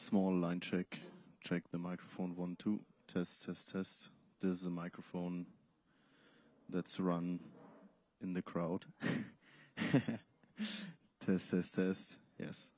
small line check. Check the microphone 1, 2. Test, test, test. This is a microphone that's run in the crowd. Test, test, test. Yes.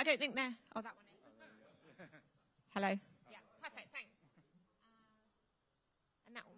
I don't think they're... Oh, that one is. Hello? Yeah, perfect, thanks. And that one.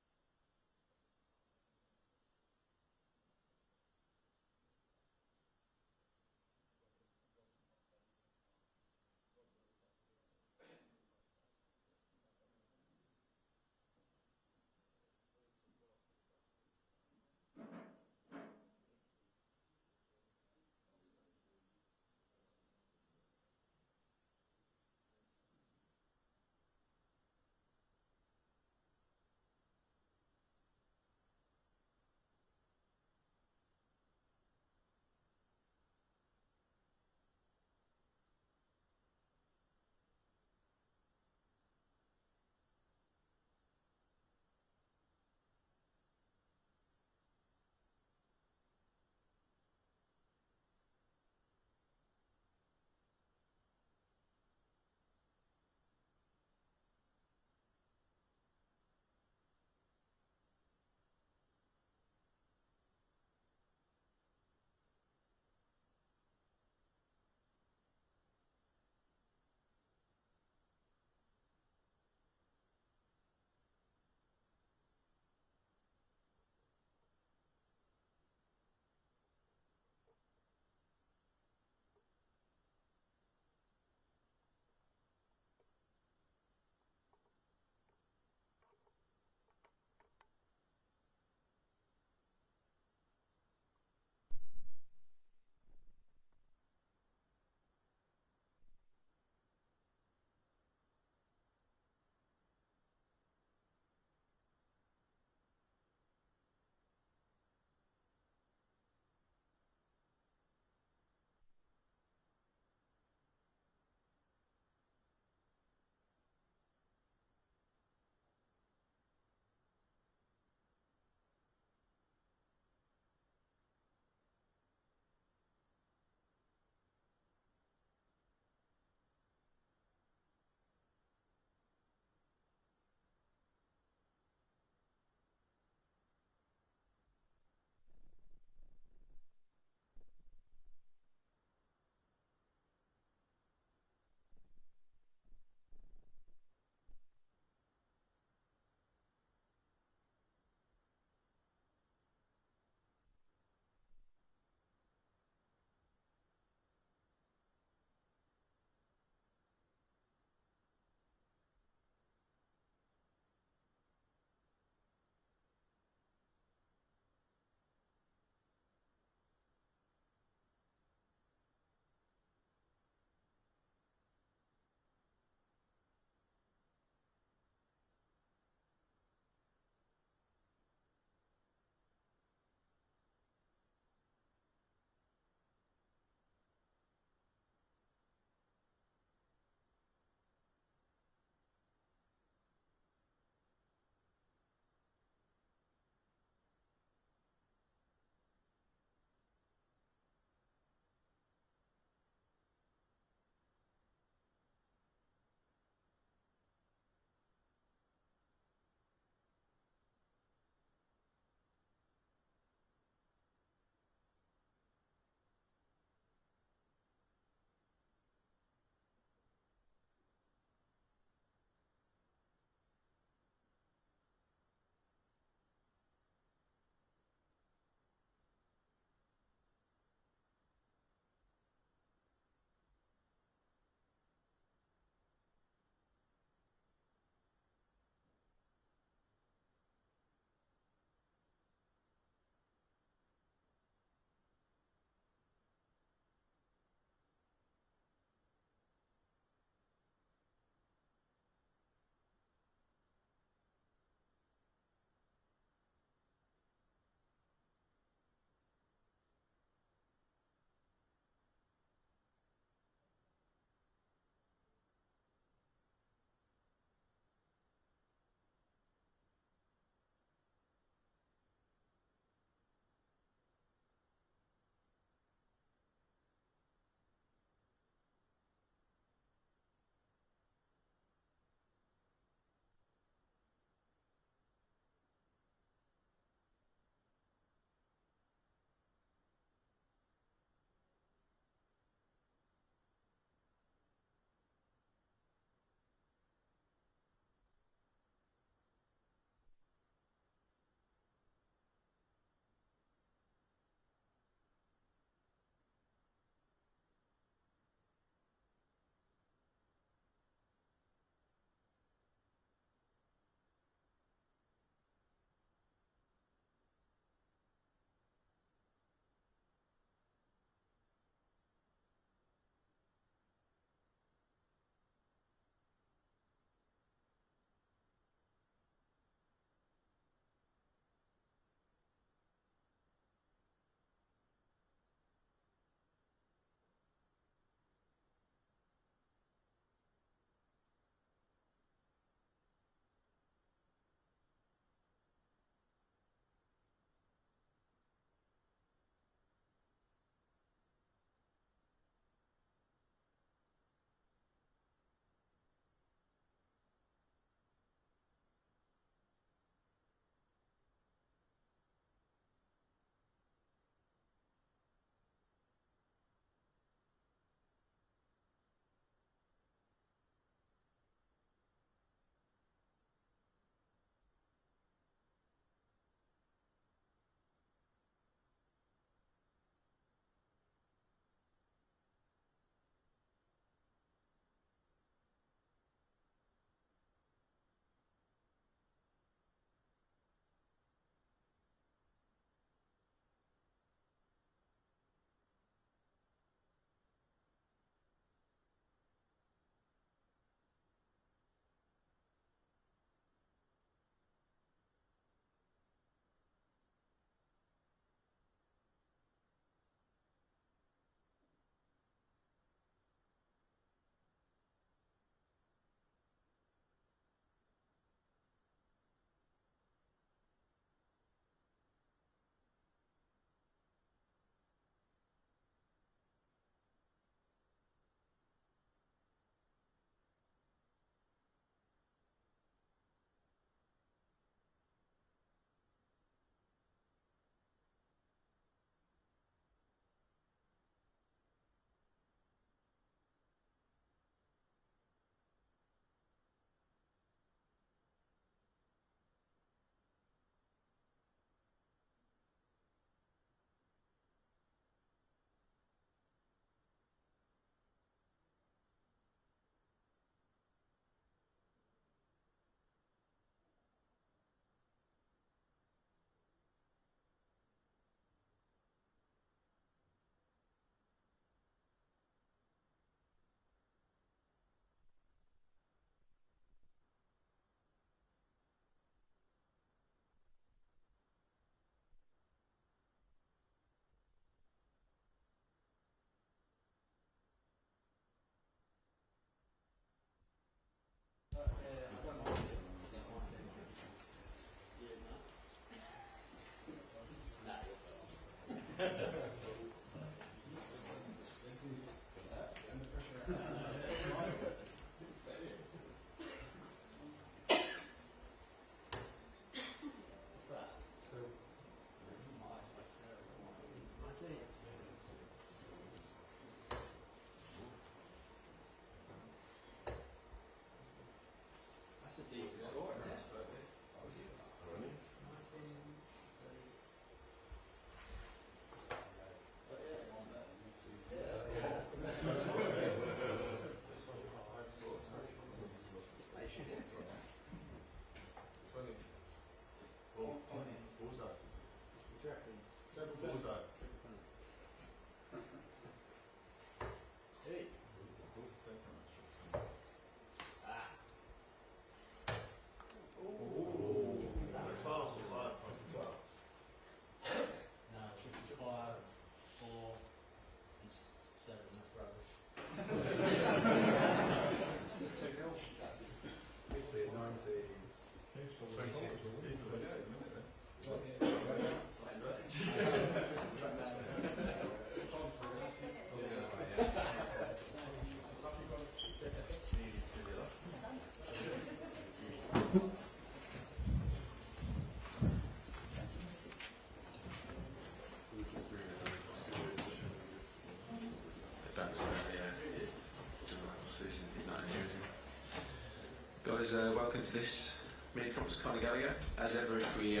Guys, welcome to this media conference with Conor Gallagher. As ever, if we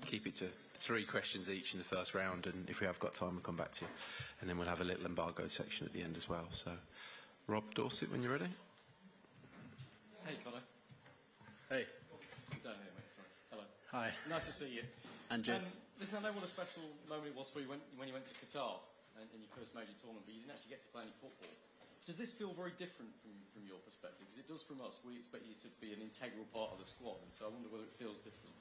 keep it to 3 questions each in the first round, and if we have got time, we'll come back to you. And then we'll have a little embargo section at the end as well. So, Rob Dorset, when you're ready. Hey, Conor. Hey. Down here, mate. Sorry. Hello. Hi. Nice to see you. And you. Listen, I know what a special moment it was for you when you went to Qatar in your first major tournament, but you didn't actually get to play any football. Does this feel very different from your perspective? Because it does from us. We expect you to be an integral part of the squad, and so I wonder whether it feels different.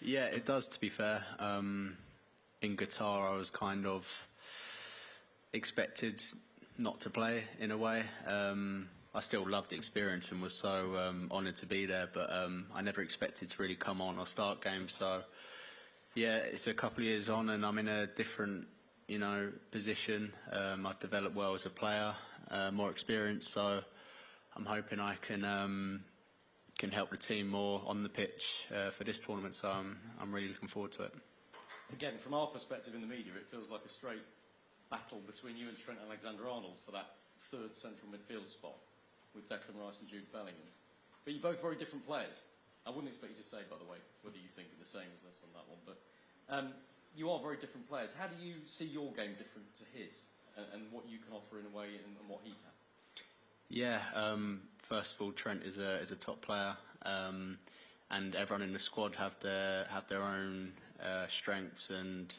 Yeah, it does, to be fair. In Qatar, I was kind of expected not to play, in a way. I still loved the experience and was so honoured to be there, but I never expected to really come on or start games. So, yeah, it's a couple of years on, and I'm in a different, position. I've developed well as a player. More experience, so I'm hoping I can help the team more on the pitch for this tournament. So I'm really looking forward to it. Again, from our perspective in the media, it feels like a straight battle between you and Trent Alexander-Arnold for that third central midfield spot with Declan Rice and Jude Bellingham. But you're both very different players. I wouldn't expect you to say, by the way, whether you think the same as us on that one. But you are very different players. How do you see your game different to his? And what you can offer in a way, and what he can. Yeah, first of all, Trent is a top player, and everyone in the squad have their own strengths and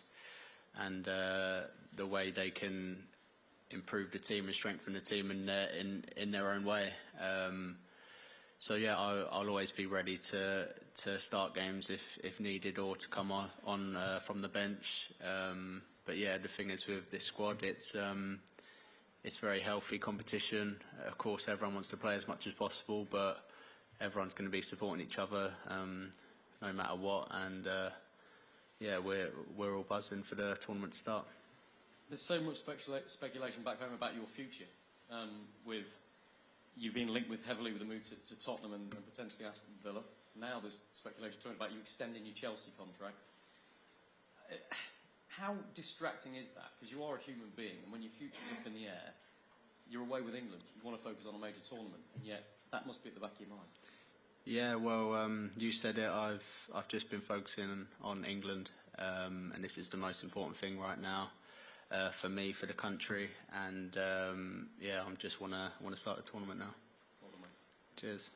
the way they can improve the team and strengthen the team in their own way. So yeah, I'll always be ready to start games if needed, or to come on from the bench. But yeah, the thing is with this squad, it's very healthy competition. Of course, everyone wants to play as much as possible, but everyone's going to be supporting each other no matter what. And yeah, we're all buzzing for the tournament to start. There's so much speculation back home about your future, with you being linked heavily with a move to Tottenham and potentially Aston Villa. Now there's speculation talking about you extending your Chelsea contract. How distracting is that? Because you are a human being, and when your future's up in the air, you're away with England. You want to focus on a major tournament, and yet that must be at the back of your mind. Yeah, well, you said it. I've just been focusing on England, and this is the most important thing right now for me, for the country, and yeah, I just want to start the tournament now. Well done, mate. Cheers.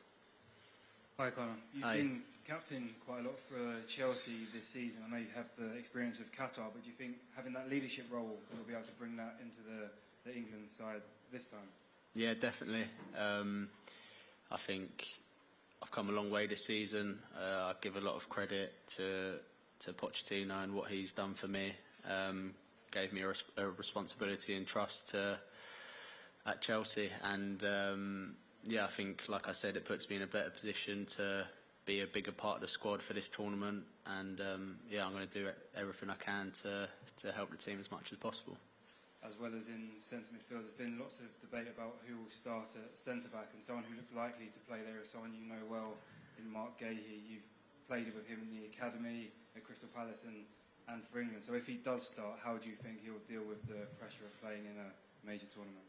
Hi, Conor. You've Hi. been captain quite a lot for Chelsea this season. I know you have the experience of Qatar, but do you think having that leadership role, you'll be able to bring that into the England side this time? Yeah, definitely. I think I've come a long way this season. I give a lot of credit to Pochettino and what he's done for me. Gave me a responsibility and trust at Chelsea, and yeah, I think, like I said, it puts me in a better position to be a bigger part of the squad for this tournament, and yeah, I'm going to do everything I can to help the team as much as possible. As well as in centre midfield, there's been lots of debate about who will start at centre-back, and someone who looks likely to play there is someone you know well in Mark Gahey. You've played with him in the academy at Crystal Palace and for England. So if he does start, how do you think he'll deal with the pressure of playing in a major tournament?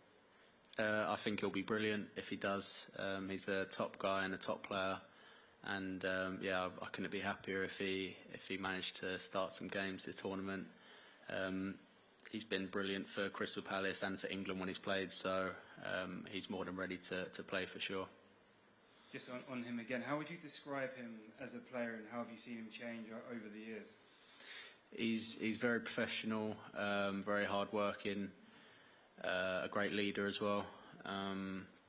I think he'll be brilliant if he does. He's a top guy and a top player, and yeah, I couldn't be happier if he managed to start some games this tournament. He's been brilliant for Crystal Palace and for England when he's played, so he's more than ready to play for sure. Just on him again, how would you describe him as a player, and how have you seen him change over the years? He's very professional, very hard-working, a great leader as well.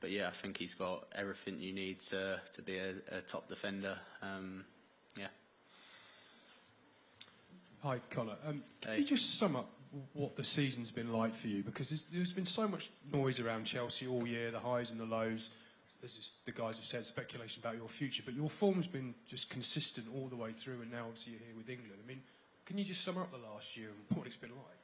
But yeah, I think he's got everything you need to be a top defender. Yeah. Hi, Conor. Can Hey. you just sum up what the season's been like for you? Because there's been so much noise around Chelsea all year, the highs and the lows, there's just, the guys have said, speculation about your future, but your form's been just consistent all the way through, and now obviously you're here with England. I mean, can you just sum up the last year and what it's been like?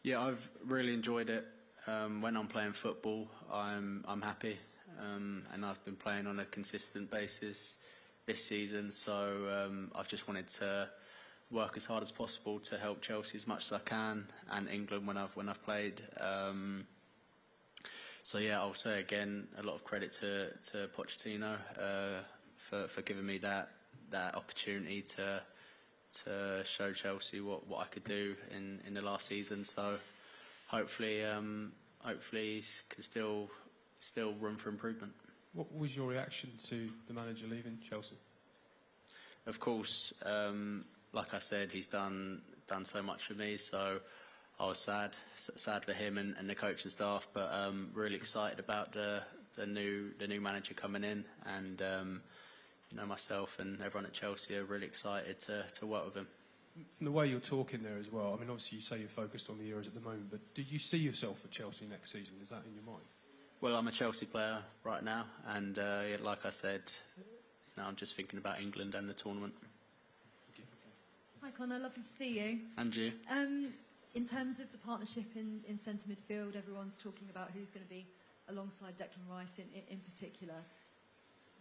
Yeah, I've really enjoyed it. When I'm playing football, I'm happy, and I've been playing on a consistent basis this season. So I've just wanted to work as hard as possible to help Chelsea as much as I can, and England when I've played. So yeah, I'll say again, a lot of credit to Pochettino for giving me that opportunity to show Chelsea what I could do in the last season. So hopefully can still room for improvement. What was your reaction to the manager leaving Chelsea? Of course, like I said, he's done so much for me. So I was sad for him and the coaching staff, but really excited about the new manager coming in, and myself and everyone at Chelsea are really excited to work with him. From the way you're talking there as well, I mean, obviously you say you're focused on the Euros at the moment, but do you see yourself at Chelsea next season? Is that in your mind? Well, I'm a Chelsea player right now, and like I said, I'm just thinking about England and the tournament. Hi Conor, lovely to see you. And you? In terms of the partnership in centre midfield, everyone's talking about who's going to be alongside Declan Rice in particular.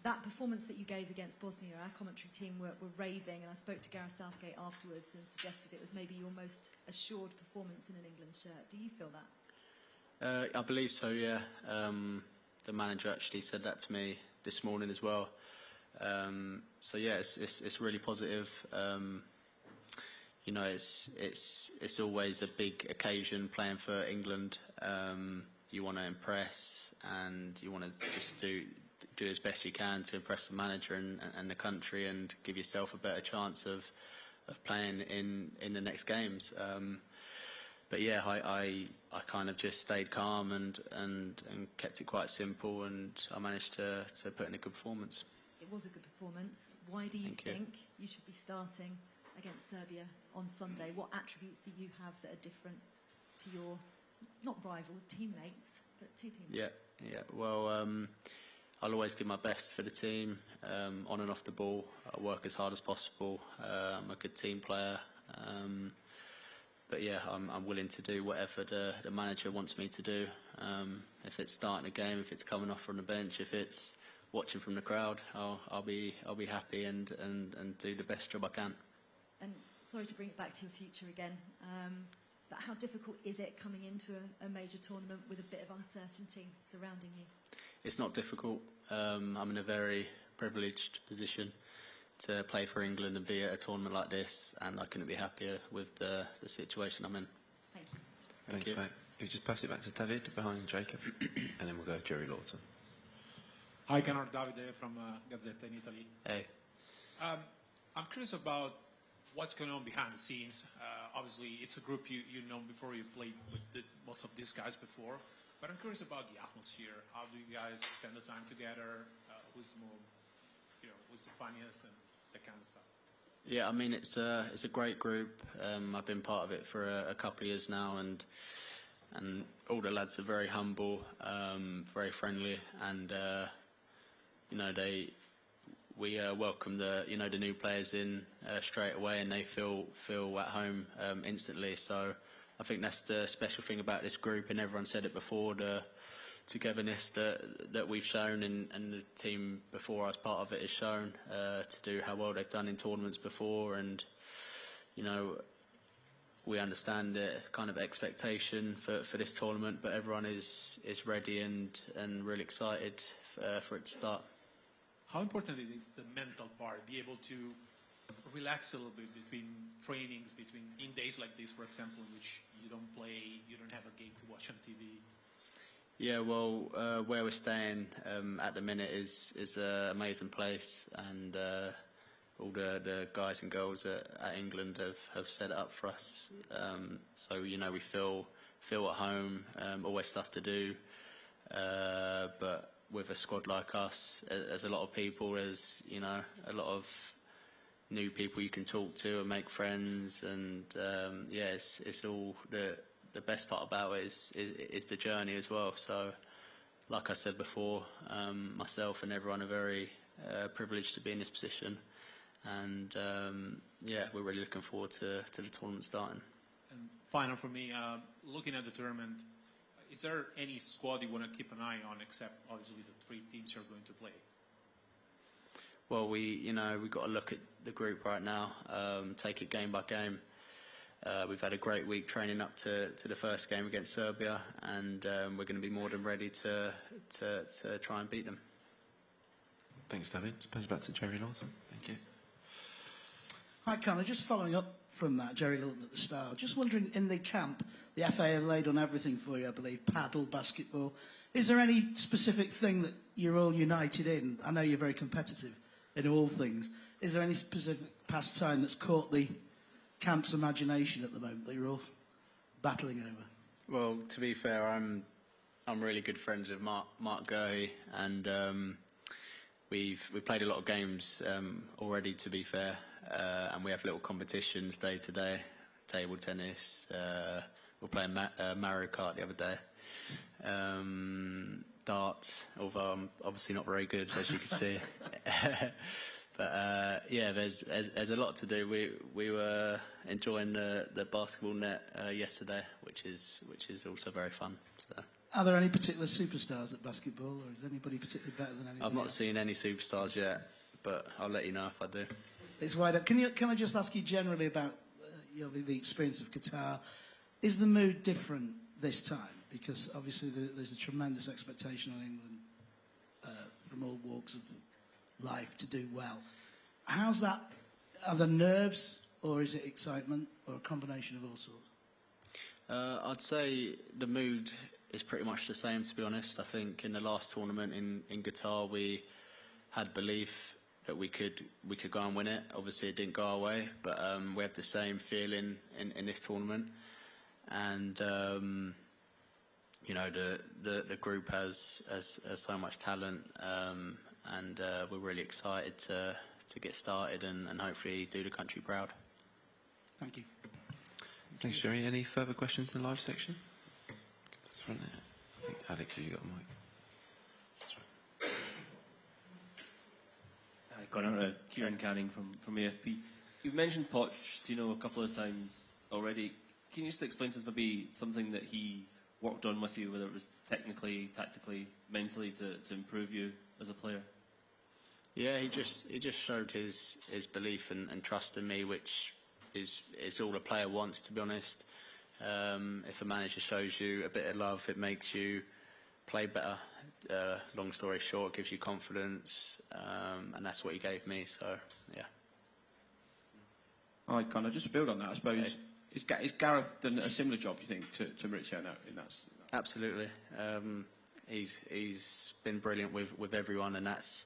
That performance that you gave against Bosnia, our commentary team were raving, and I spoke to Gareth Southgate afterwards and suggested it was maybe your most assured performance in an England shirt. Do you feel that? I believe so, yeah. The manager actually said that to me this morning as well. So yeah, it's really positive. It's always a big occasion playing for England. You want to impress, and you want to just do as best you can to impress the manager and the country, and give yourself a better chance of playing in the next games. But yeah, I kind of just stayed calm and kept it quite simple, and I managed to put in a good performance. It was a good performance. Why do you think you should be starting against Serbia on Sunday? What attributes do you have that are different to your, not rivals, teammates, but two teammates? Yeah. Well, I'll always give my best for the team, on and off the ball. I work as hard as possible. I'm a good team player. But yeah, I'm willing to do whatever the manager wants me to do. If it's starting a game, if it's coming off from the bench, if it's watching from the crowd, I'll be happy and do the best job I can. And sorry to bring it back to your future again, but how difficult is it coming into a major tournament with a bit of uncertainty surrounding you? It's not difficult. I'm in a very privileged position to play for England and be at a tournament like this, and I couldn't be happier with the situation I'm in. Thank you. Thanks, mate. You just pass it back to David behind Jacob, and then we'll go Jerry Lawton. Hi, Conor, Davide from Gazzetta in Italy. Hey. I'm curious about what's going on behind the scenes. Obviously, it's a group you know before. You played with most of these guys before. But I'm curious about the atmosphere. How do you guys spend the time together? Who's more, who's the funniest and that kind of stuff? Yeah, I mean, it's a great group. I've been part of it for a couple of years now, and all the lads are very humble, very friendly, and we welcome the new players in straight away, and they feel at home instantly. So I think that's the special thing about this group, and everyone said it before, the togetherness that we've shown, and the team before I was part of it has shown, to do how well they've done in tournaments before. And we understand the kind of expectation for this tournament, but everyone is ready and really excited for it to start. How important it is the mental part, be able to relax a little bit between trainings, in days like this, for example, in which you don't play, you don't have a game to watch on TV? Yeah, well, where we're staying at the minute is an amazing place, and all the guys and girls at England have set it up for us. So we feel at home. Always stuff to do, but with a squad like us, there's a lot of people. There's a lot of new people you can talk to and make friends, and it's all the best part about it is the journey as well. So like I said before, myself and everyone are very privileged to be in this position, and yeah, we're really looking forward to the tournament starting. And final for me, looking at the tournament, is there any squad you want to keep an eye on, except obviously the 3 teams you're going to play? Well, we've got to look at the group right now, take it game by game. We've had a great week training up to the first game against Serbia, and we're going to be more than ready to try and beat them. Thanks, David. Pass back to Jerry Lawson. Thank you. Hi, Conor. Just following up from that, Jerry Lawton at the start. Just wondering, in the camp, the FA have laid on everything for you, I believe, paddle, basketball. Is there any specific thing that you're all united in? I know you're very competitive in all things. Is there any specific pastime that's caught the camp's imagination at the moment that you're all battling over? Well, to be fair, I'm really good friends with Mark Gurley, and we've played a lot of games already, to be fair, and we have little competitions day to day, table tennis. We're playing Mario Kart the other day, darts, although I'm obviously not very good, as you can see. But yeah, there's a lot to do. We were enjoying the basketball net yesterday, which is also very fun. So. Are there any particular superstars at basketball, or is anybody particularly better than anybody I've not else? seen any superstars yet, but I'll let you know if I do. It's wide up. Can I just ask you generally about the experience of Qatar? Is the mood different this time? Because obviously there's a tremendous expectation on England from all walks of life to do well. How's that? Are there nerves, or is it excitement, or a combination of all sorts? I'd say the mood is pretty much the same, to be honest. I think in the last tournament in Qatar, we had belief that we could go and win it. Obviously, it didn't go our way, but we have the same feeling in this tournament. And the group has so much talent, and we're really excited to get started and hopefully do the country proud. Thank you. Thanks, Jerry. Any further questions in the live section? That's front there. I think Alex, have you got a mic? Hi, Conor. Kieran Canning from AFP. You've mentioned Pochettino a couple of times already. Can you just explain to us maybe something that he worked on with you, whether it was technically, tactically, mentally, to improve you as a player? Yeah, he just showed his belief and trust in me, which is all a player wants, to be honest. If a manager shows you a bit of love, it makes you play better. Long story short, it gives you confidence, and that's what he gave me. So yeah. All right, Conor, just to build on that, I suppose. Okay. Is Gareth done a similar job, you think, to Maurizio in that? Absolutely. He's been brilliant with everyone, and that's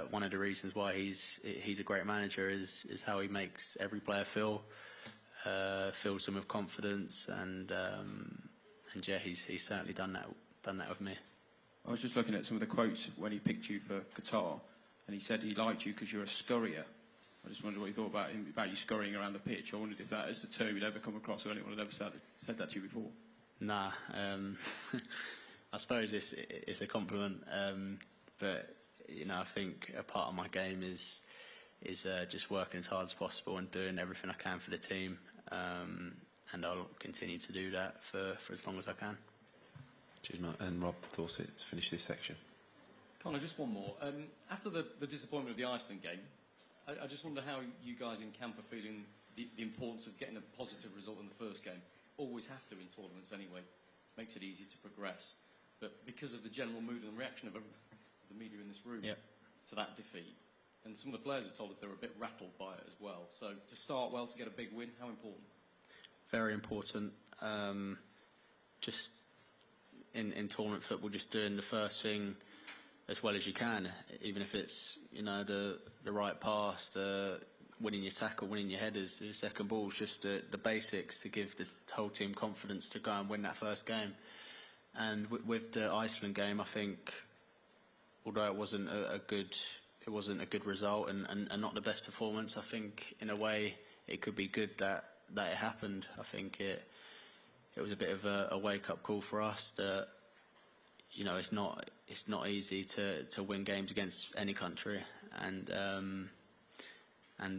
one of the reasons why he's a great manager is how he makes every player fills them with confidence, and yeah, he's certainly done that with me. I was just looking at some of the quotes when he picked you for Qatar, and he said he liked you because you're a scurrier. I just wondered what you thought about you scurrying around the pitch. I wondered if that is the term you'd ever come across, or anyone had ever said that to you before. Nah, I suppose it's a compliment, but I think a part of my game is just working as hard as possible and doing everything I can for the team, and I'll continue to do that for as long as I can. Cheers, Matt. And Rob Dorset to finish this section. Conor, just one more. After the disappointment of the Iceland game, I just wonder how you guys in camp are feeling the importance of getting a positive result in the first game. Always have to in tournaments anyway. Makes it easy to progress. But because of the general mood and reaction of the media in this room to that defeat, and some of the players have told us they were a bit rattled by it as well. So to start well, to get a big win, how important? Very important. Just in tournament football, just doing the first thing as well as you can, even if it's the right pass, the winning your tackle, winning your headers, the second balls, just the basics to give the whole team confidence to go and win that first game. And with the Iceland game, I think, although it wasn't a good result and not the best performance, I think in a way it could be good that it happened. I think it was a bit of a wake up call for us that you know, it's not easy to win games against any country, and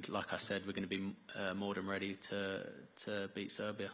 like I said, we're going to be more than ready to beat Serbia.